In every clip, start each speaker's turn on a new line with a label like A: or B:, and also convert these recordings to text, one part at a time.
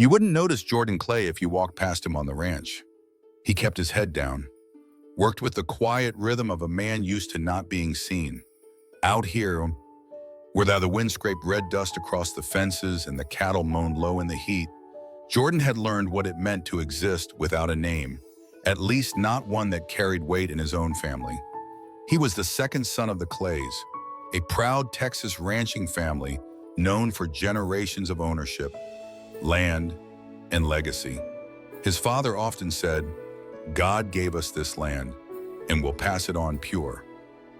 A: You wouldn't notice Jordan Clay if you walked past him on the ranch. He kept his head down, worked with the quiet rhythm of a man used to not being seen. Out here, where the wind scraped red dust across the fences and the cattle moaned low in the heat, Jordan had learned what it meant to exist without a name, at least not one that carried weight in his own family. He was the second son of the Clays, a proud Texas ranching family known for generations of ownership, land, and legacy. His father often said, "God gave us this land, and we'll pass it on pure."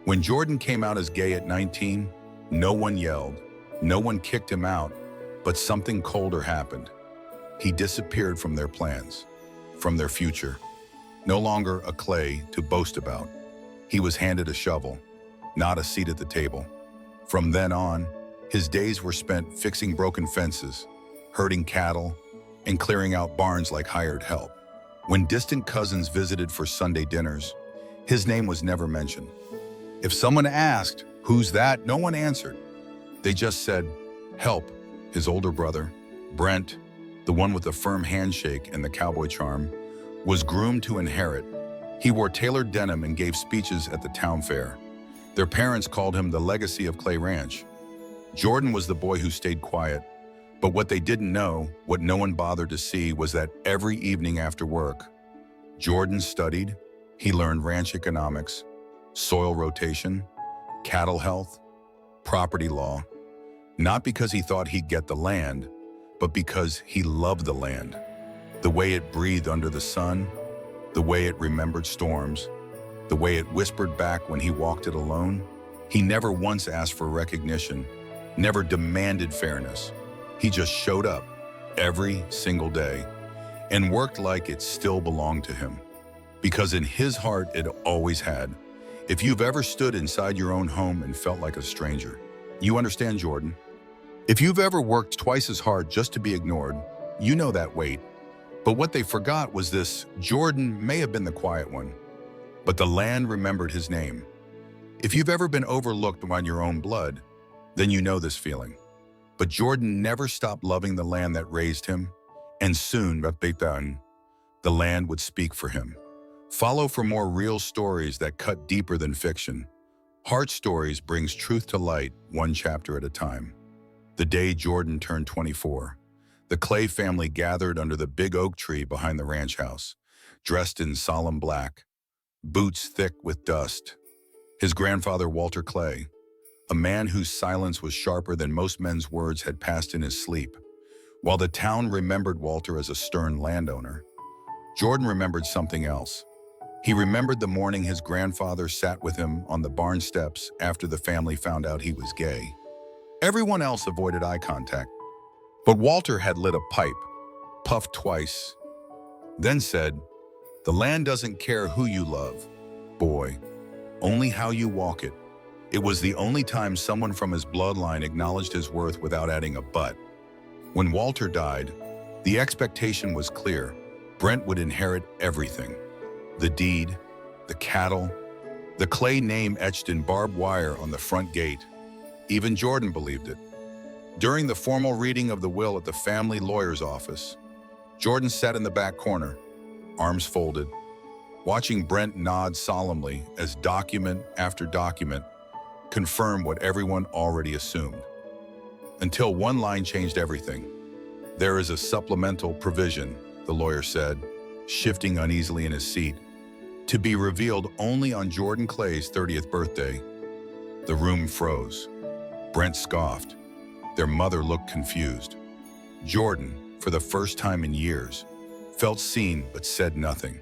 A: When Jordan came out as gay at 19, no one yelled, no one kicked him out, but something colder happened. He disappeared from their plans, from their future. No longer a Clay to boast about. He was handed a shovel, not a seat at the table. From then on, his days were spent fixing broken fences, herding cattle, and clearing out barns like hired help. When distant cousins visited for Sunday dinners, his name was never mentioned. If someone asked, "Who's that?" no one answered. They just said, "Help." His older brother, Brent, the one with the firm handshake and the cowboy charm, was groomed to inherit. He wore tailored denim and gave speeches at the town fair. Their parents called him the legacy of Clay Ranch. Jordan was the boy who stayed quiet, but what they didn't know, what no one bothered to see, was that every evening after work, Jordan studied. He learned ranch economics, soil rotation, cattle health, property law, not because he thought he'd get the land, but because he loved the land, the way it breathed under the sun, the way it remembered storms, the way it whispered back when he walked it alone. He never once asked for recognition, never demanded fairness. He just showed up every single day and worked like it still belonged to him, because in his heart it always had. If you've ever stood inside your own home and felt like a stranger, you understand Jordan. If you've ever worked twice as hard just to be ignored, you know that weight. But what they forgot was this: Jordan may have been the quiet one, but the land remembered his name. If you've ever been overlooked by your own blood, then you know this feeling. But Jordan never stopped loving the land that raised him, and soon, the land would speak for him. Follow for more real stories that cut deeper than fiction. Heart Stories brings truth to light, one chapter at a time. The day Jordan turned 24, the Clay family gathered under the big oak tree behind the ranch house, dressed in solemn black, boots thick with dust. His grandfather, Walter Clay, a man whose silence was sharper than most men's words, had passed in his sleep. While the town remembered Walter as a stern landowner, Jordan remembered something else. He remembered the morning his grandfather sat with him on the barn steps after the family found out he was gay. Everyone else avoided eye contact, but Walter had lit a pipe, puffed twice, then said, "The land doesn't care who you love, boy, only how you walk it." It was the only time someone from his bloodline acknowledged his worth without adding a but. When Walter died, the expectation was clear. Brent would inherit everything. The deed, the cattle, the Clay name etched in barbed wire on the front gate. Even Jordan believed it. During the formal reading of the will at the family lawyer's office, Jordan sat in the back corner, arms folded, watching Brent nod solemnly as document after document confirmed what everyone already assumed. Until one line changed everything. "There is a supplemental provision," the lawyer said, shifting uneasily in his seat, "to be revealed only on Jordan Clay's 30th birthday." The room froze. Brent scoffed. Their mother looked confused. Jordan, for the first time in years, felt seen but said nothing.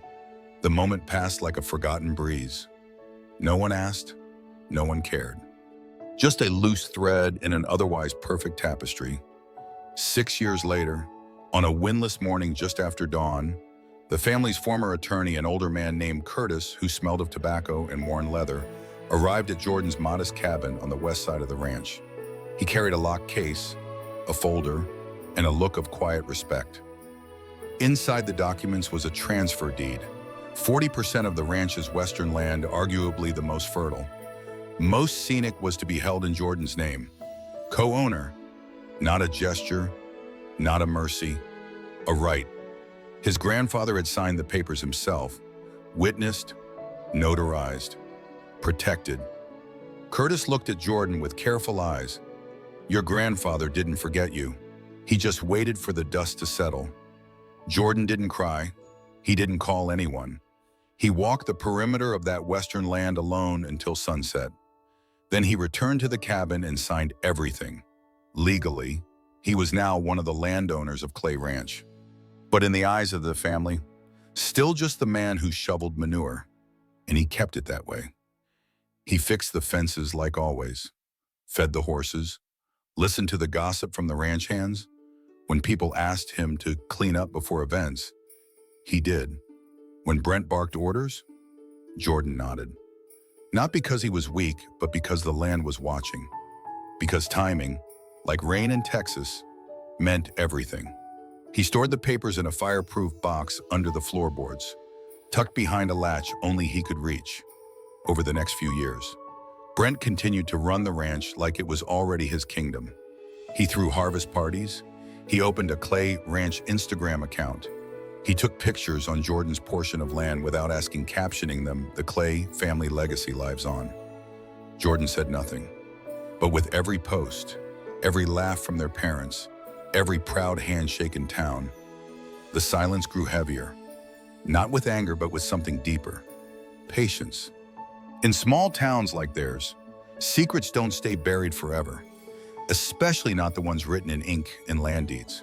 A: The moment passed like a forgotten breeze. No one asked, no one cared. Just a loose thread in an otherwise perfect tapestry. 6 years later, on a windless morning just after dawn, the family's former attorney, an older man named Curtis, who smelled of tobacco and worn leather, arrived at Jordan's modest cabin on the west side of the ranch. He carried a locked case, a folder, and a look of quiet respect. Inside the documents was a transfer deed, 40% of the ranch's western land, arguably the most fertile. Most scenic, was to be held in Jordan's name. Co-owner, not a gesture, not a mercy, A right. His grandfather had signed the papers himself, witnessed, notarized, protected. Curtis looked at Jordan with careful eyes. Your grandfather didn't forget you. He just waited for the dust to settle. Jordan didn't cry. He didn't call anyone. He walked the perimeter of that western land alone until sunset. Then he returned to the cabin and signed everything. Legally, he was now one of the landowners of Clay Ranch. But in the eyes of the family, still just the man who shoveled manure. And he kept it that way. He fixed the fences like always, fed the horses, listened to the gossip from the ranch hands. When people asked him to clean up before events, he did. When Brent barked orders, Jordan nodded. Not because he was weak, but because the land was watching. Because timing, like rain in Texas, meant everything. He stored the papers in a fireproof box under the floorboards, tucked behind a latch only he could reach. Over the next few years, Brent continued to run the ranch like it was already his kingdom. He threw harvest parties. He opened a Clay Ranch Instagram account. He took pictures on Jordan's portion of land without asking, captioning them, "The Clay family legacy lives on." Jordan said nothing. But with every post, every laugh from their parents, every proud handshake in town, the silence grew heavier. Not with anger, but with something deeper. Patience. In small towns like theirs, secrets don't stay buried forever, especially not the ones written in ink and land deeds.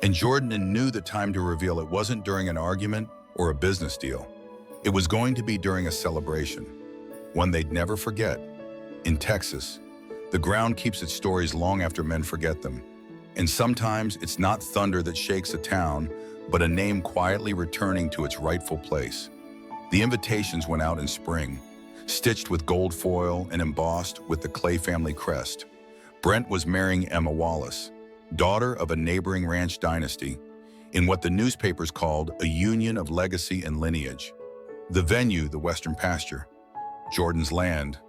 A: And Jordan knew the time to reveal it wasn't during an argument or a business deal. It was going to be during a celebration, one they'd never forget. In Texas, the ground keeps its stories long after men forget them. And sometimes it's not thunder that shakes a town, but a name quietly returning to its rightful place. The invitations went out in spring, stitched with gold foil and embossed with the Clay family crest. Brent was marrying Emma Wallace, daughter of a neighboring ranch dynasty, in what the newspapers called a union of legacy and lineage. The venue, the Western Pasture, Jordan's land.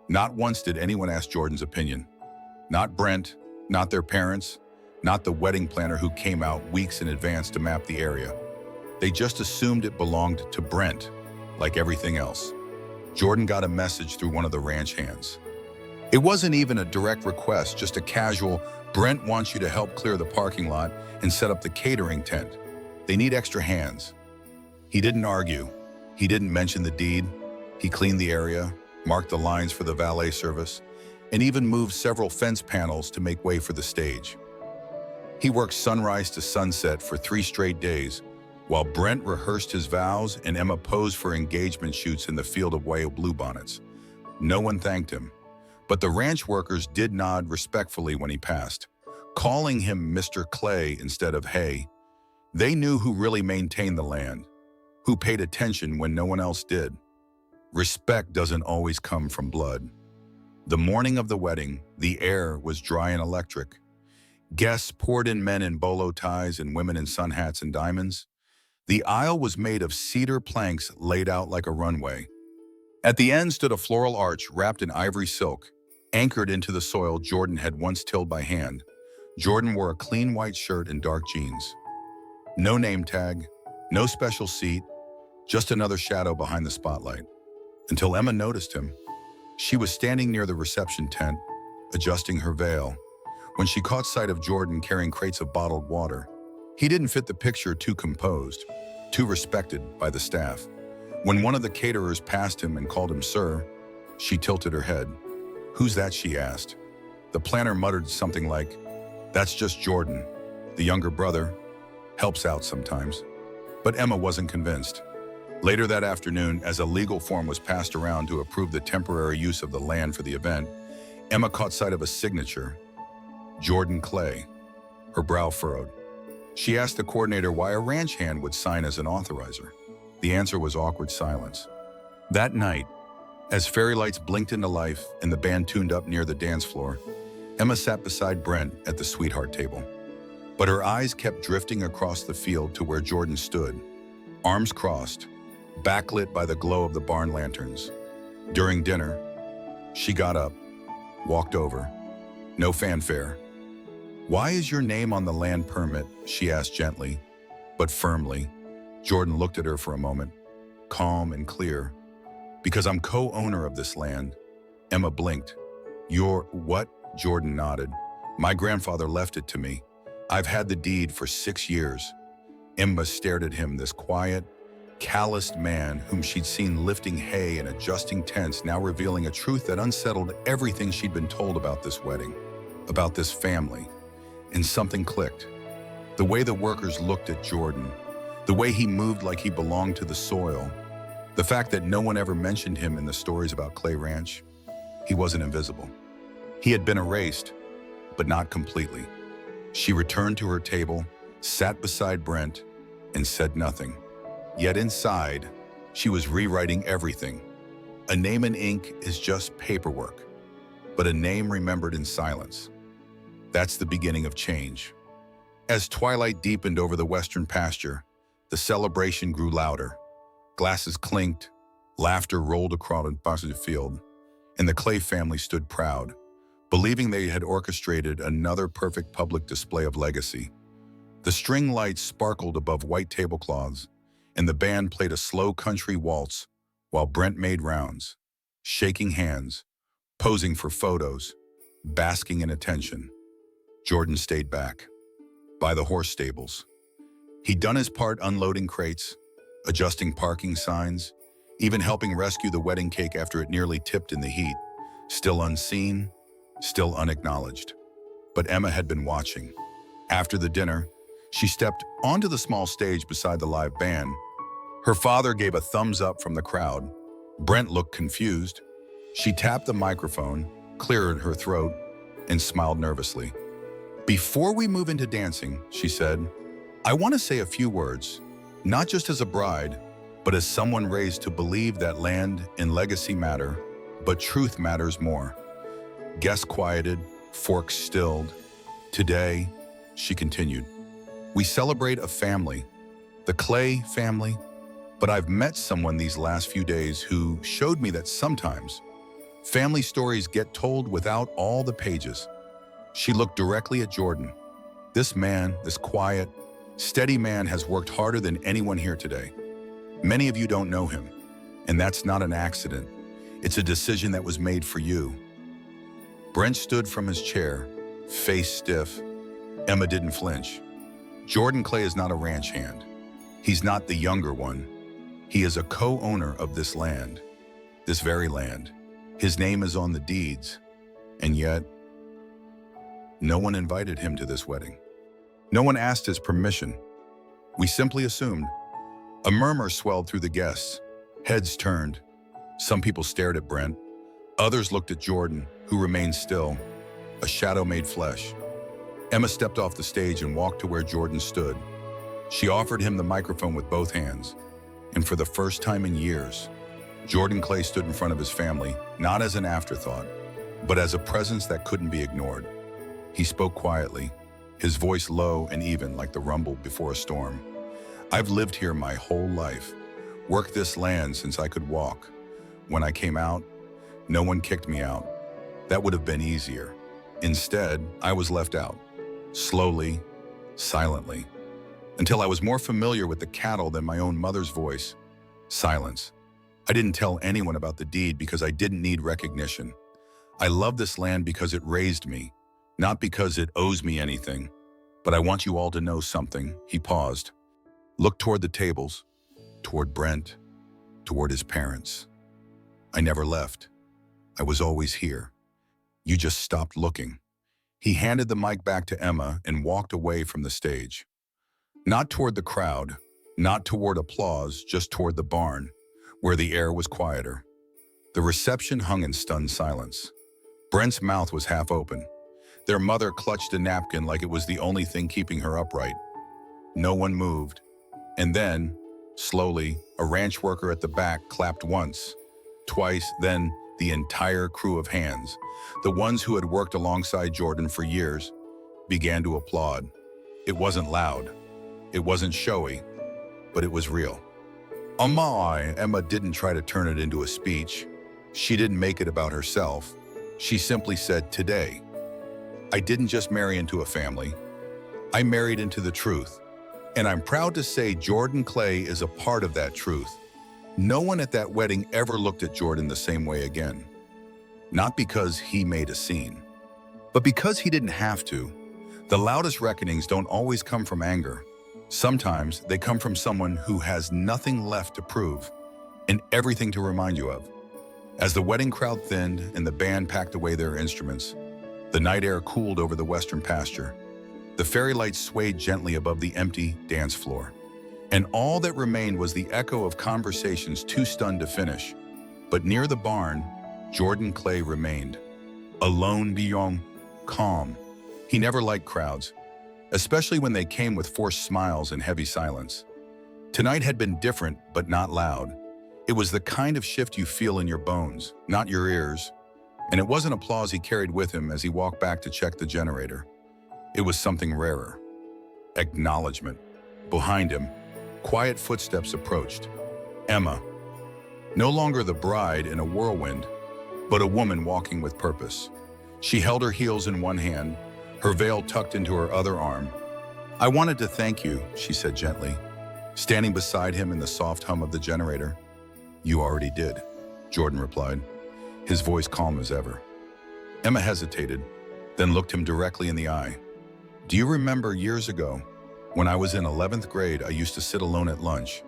A: Not once did anyone ask Jordan's opinion. Not Brent, not their parents, not the wedding planner who came out weeks in advance to map the area. They just assumed it belonged to Brent, like everything else. Jordan got a message through one of the ranch hands. It wasn't even a direct request, just a casual, "Brent wants you to help clear the parking lot and set up the catering tent. They need extra hands." He didn't argue. He didn't mention the deed. He cleaned the area, marked the lines for the valet service, and even moved several fence panels to make way for the stage. He worked sunrise to sunset for 3 straight days, while Brent rehearsed his vows and Emma posed for engagement shoots in the field of white bluebonnets. No one thanked him, but the ranch workers did nod respectfully when he passed, calling him Mr. Clay instead of Hay. They knew who really maintained the land, who paid attention when no one else did. Respect doesn't always come from blood. The morning of the wedding, the air was dry and electric. Guests poured in, men in bolo ties and women in sun hats and diamonds. The aisle was made of cedar planks laid out like a runway. At the end stood a floral arch wrapped in ivory silk, anchored into the soil Jordan had once tilled by hand. Jordan wore a clean white shirt and dark jeans. No name tag, no special seat, just another shadow behind the spotlight. Until Emma noticed him. She was standing near the reception tent, adjusting her veil, when she caught sight of Jordan carrying crates of bottled water. He didn't fit the picture, too composed, too respected by the staff. When one of the caterers passed him and called him sir, she tilted her head. "Who's that?" she asked. The planner muttered something like, "That's just Jordan, the younger brother, helps out sometimes." But Emma wasn't convinced. Later that afternoon, as a legal form was passed around to approve the temporary use of the land for the event, Emma caught sight of a signature, Jordan Clay. Her brow furrowed. She asked the coordinator why a ranch hand would sign as an authorizer. The answer was awkward silence. That night, as fairy lights blinked into life and the band tuned up near the dance floor, Emma sat beside Brent at the sweetheart table. But her eyes kept drifting across the field to where Jordan stood, arms crossed, backlit by the glow of the barn lanterns. During dinner, she got up, walked over. No fanfare. "Why is your name on the land permit?" she asked gently. but firmly. Jordan looked at her for a moment, calm and clear. "Because I'm co-owner of this land." Emma blinked. "You're what?" Jordan nodded. "My grandfather left it to me. I've had the deed for 6 years." Emma stared at him, this quiet, calloused man whom she'd seen lifting hay and adjusting tents, now revealing a truth that unsettled everything she'd been told about this wedding, about this family. And something clicked. The way the workers looked at Jordan, the way he moved like he belonged to the soil, the fact that no one ever mentioned him in the stories about Clay Ranch. He wasn't invisible. He had been erased, but not completely. She returned to her table, sat beside Brent, and said nothing. Yet inside, she was rewriting everything. A name in ink is just paperwork, but a name remembered in silence. That's the beginning of change. As twilight deepened over the western pasture, the celebration grew louder. Glasses clinked, laughter rolled across the field, and the Clay family stood proud, believing they had orchestrated another perfect public display of legacy. The string lights sparkled above white tablecloths, and the band played a slow country waltz while Brent made rounds, shaking hands, posing for photos, basking in attention. Jordan stayed back, by the horse stables. He'd done his part unloading crates, adjusting parking signs, even helping rescue the wedding cake after it nearly tipped in the heat, still unseen, still unacknowledged. But Emma had been watching. After the dinner, she stepped onto the small stage beside the live band. Her father gave a thumbs up from the crowd. Brent looked confused. She tapped the microphone, cleared her throat, and smiled nervously. "Before we move into dancing," she said, "I want to say a few words, not just as a bride, but as someone raised to believe that land and legacy matter, but truth matters more." Guests quieted, forks stilled. "Today," she continued, "we celebrate a family, the Clay family, but I've met someone these last few days who showed me that sometimes family stories get told without all the pages." She looked directly at Jordan. "This man, this quiet, steady man has worked harder than anyone here today. Many of you don't know him, and that's not an accident. It's a decision that was made for you." Brent stood from his chair, face stiff. Emma didn't flinch. Jordan Clay is not a ranch hand. He's not the younger one. He is a co-owner of this land, this very land. His name is on the deeds, and yet, no one invited him to this wedding. No one asked his permission. We simply assumed. A murmur swelled through the guests. Heads turned. Some people stared at Brent. Others looked at Jordan, who remained still, a shadow made flesh. Emma stepped off the stage and walked to where Jordan stood. She offered him the microphone with both hands. And for the first time in years, Jordan Clay stood in front of his family, not as an afterthought, but as a presence that couldn't be ignored. He spoke quietly, his voice low and even like the rumble before a storm. "I've lived here my whole life, worked this land since I could walk. When I came out, no one kicked me out. That would have been easier. Instead, I was left out, slowly, silently, until I was more familiar with the cattle than my own mother's voice. Silence. I didn't tell anyone about the deed because I didn't need recognition. I love this land because it raised me, not because it owes me anything. But I want you all to know something." He paused, looked toward the tables, toward Brent, toward his parents. "I never left. I was always here. You just stopped looking." He handed the mic back to Emma and walked away from the stage. Not toward the crowd, not toward applause, just toward the barn, where the air was quieter. The reception hung in stunned silence. Brent's mouth was half open. Their mother clutched a napkin like it was the only thing keeping her upright. No one moved. And then, slowly, a ranch worker at the back clapped once, twice, then the entire crew of hands, the ones who had worked alongside Jordan for years, began to applaud. It wasn't loud. It wasn't showy, but it was real. Emma didn't try to turn it into a speech. She didn't make it about herself. She simply said, "Today, I didn't just marry into a family. I married into the truth. And I'm proud to say Jordan Clay is a part of that truth. No one at that wedding ever looked at Jordan the same way again. Not because he made a scene, but because he didn't have to. The loudest reckonings don't always come from anger. Sometimes they come from someone who has nothing left to prove and everything to remind you of. As the wedding crowd thinned and the band packed away their instruments, the night air cooled over the western pasture. The fairy lights swayed gently above the empty dance floor. And all that remained was the echo of conversations too stunned to finish. But near the barn, Jordan Clay remained. Alone beyond, calm. He never liked crowds, especially when they came with forced smiles and heavy silence. Tonight had been different, but not loud. It was the kind of shift you feel in your bones, not your ears. And it wasn't applause he carried with him as he walked back to check the generator. It was something rarer. Acknowledgment. Behind him, quiet footsteps approached. Emma. No longer the bride in a whirlwind, but a woman walking with purpose. She held her heels in one hand, her veil tucked into her other arm. "I wanted to thank you," she said gently, standing beside him in the soft hum of the generator. "You already did," Jordan replied, his voice calm as ever. Emma hesitated, then looked him directly in the eye. "Do you remember years ago, when I was in 11th grade, I used to sit alone at lunch.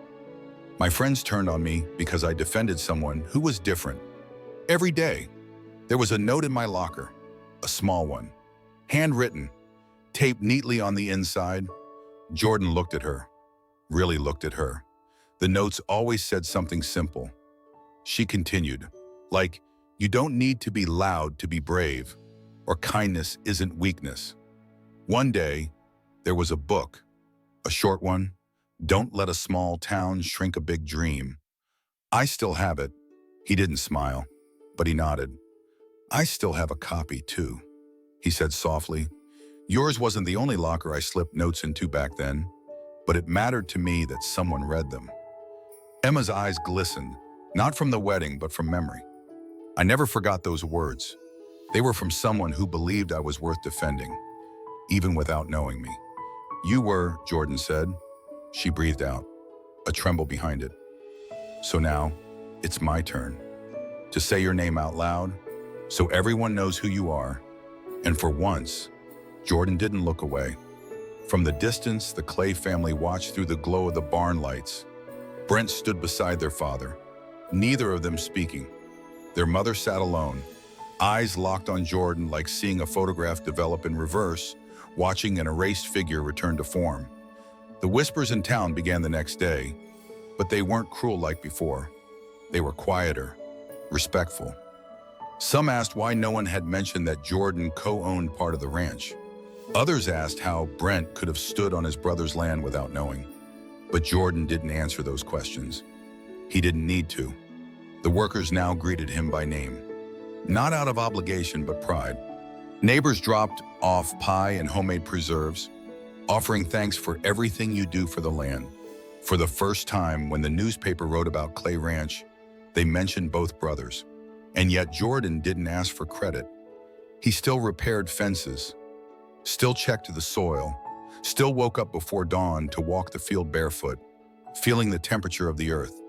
A: My friends turned on me because I defended someone who was different. Every day, there was a note in my locker, a small one, handwritten, taped neatly on the inside." Jordan looked at her, really looked at her. The notes always said something simple. She continued, like, "You don't need to be loud to be brave, or kindness isn't weakness." One day, there was a book, a short one, "Don't Let a Small Town Shrink a Big Dream." I still have it. He didn't smile, but he nodded. "I still have a copy, too," he said softly. "Yours wasn't the only locker I slipped notes into back then, but it mattered to me that someone read them." Emma's eyes glistened, not from the wedding, but from memory. "I never forgot those words. They were from someone who believed I was worth defending, even without knowing me." "You were," Jordan said. She breathed out, a tremble behind it. "So now, it's my turn to say your name out loud, so everyone knows who you are." And for once, Jordan didn't look away. From the distance, the Clay family watched through the glow of the barn lights. Brent stood beside their father, neither of them speaking. Their mother sat alone, eyes locked on Jordan like seeing a photograph develop in reverse, watching an erased figure return to form. The whispers in town began the next day, but they weren't cruel like before. They were quieter, respectful. Some asked why no one had mentioned that Jordan co-owned part of the ranch. Others asked how Brent could have stood on his brother's land without knowing. But Jordan didn't answer those questions. He didn't need to. The workers now greeted him by name, not out of obligation but pride. Neighbors dropped off pie and homemade preserves, offering thanks for everything you do for the land. For the first time, when the newspaper wrote about Clay Ranch, they mentioned both brothers. And yet Jordan didn't ask for credit. He still repaired fences, still checked the soil, still woke up before dawn to walk the field barefoot, feeling the temperature of the earth.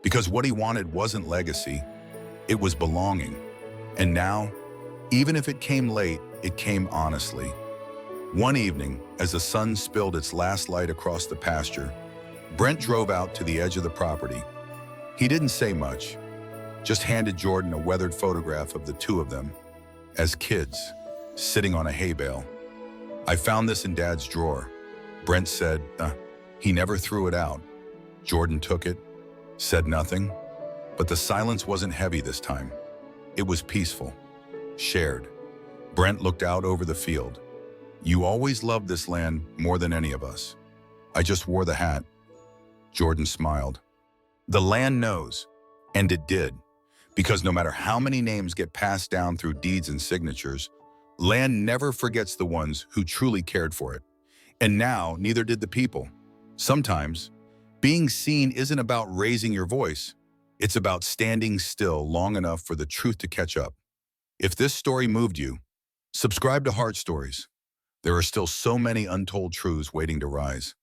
A: Because what he wanted wasn't legacy, it was belonging. And now, even if it came late, it came honestly. One evening, as the sun spilled its last light across the pasture, Brent drove out to the edge of the property. He didn't say much, just handed Jordan a weathered photograph of the two of them as kids, sitting on a hay bale. "I found this in Dad's drawer." Brent said, He never threw it out. Jordan took it, said nothing, but the silence wasn't heavy this time. It was peaceful, shared. Brent looked out over the field. "You always loved this land more than any of us. I just wore the hat." Jordan smiled. "The land knows," and it did, because no matter how many names get passed down through deeds and signatures, land never forgets the ones who truly cared for it. And now, neither did the people. Sometimes, being seen isn't about raising your voice. It's about standing still long enough for the truth to catch up. If this story moved you, subscribe to Heart Stories. There are still so many untold truths waiting to rise.